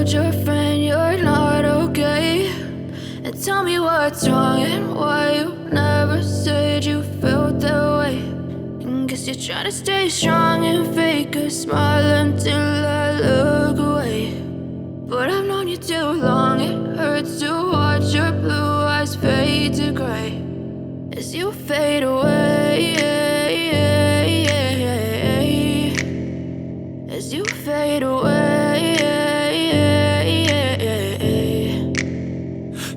told your friend you're not okay, and tell me what's wrong and why you never said you felt that way. And guess you're trying to stay strong and fake a smile until I look away. But I've known you too long, it hurts to watch your blue eyes fade to gray as you fade away, as you fade away.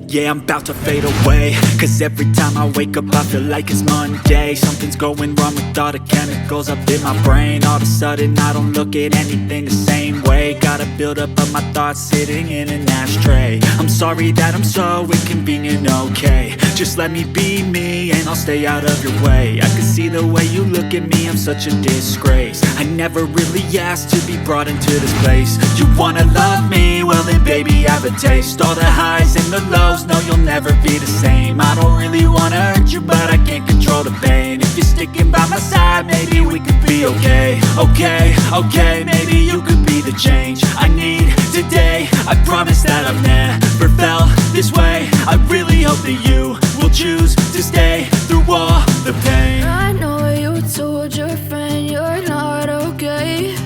Yeah, I'm about to fade away, cause every time I wake up I feel like it's Monday. Something's going wrong with all the chemicals up in my brain. All of a sudden I don't look at anything the same way. Got a build up of my thoughts sitting in an ashtray. I'm sorry that I'm so inconvenient, okay. Just let me be me and I'll stay out of your way. I can see the way you look at me, I'm such a disgrace. I never really asked to be brought into this place. You wanna love me? Well then baby have a taste. All the highs and the lows, no, you'll never be the same. I don't really wanna hurt you, but I can't control the pain. If you're sticking by my side, maybe we could be okay. Okay, maybe you could be the change I need today. I promise that I've never felt this way. I really hope that you will choose to stay through all the pain. I know you told your friend you're not okay,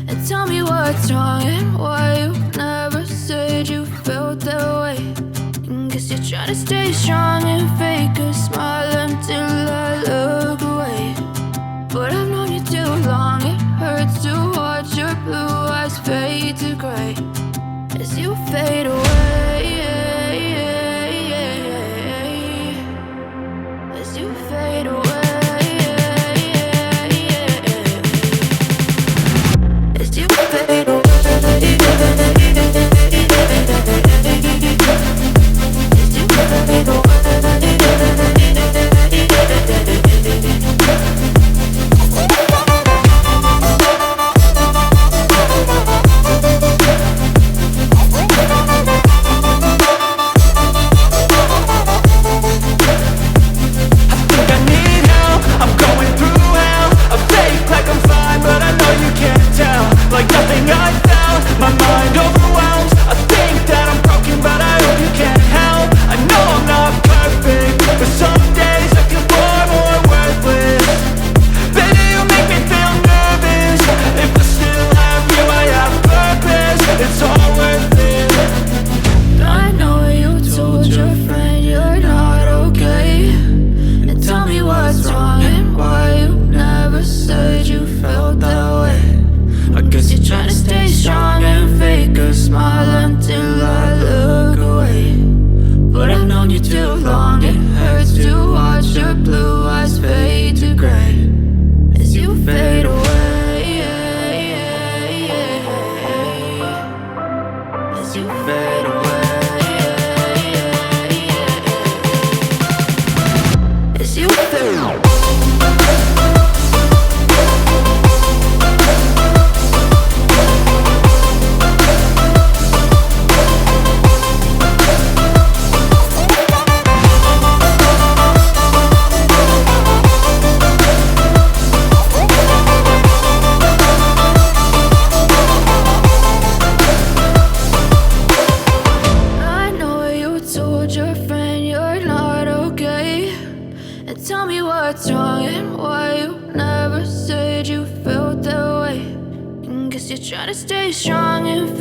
and tell me what's wrong and why you never said you felt that way. Guess you're trying to stay strong and fake a smile until I look away. But I've known you too long, it hurts to watch your blue eyes fade to gray as you fade away, as you fade away, as you fade away. Trying to stay strong and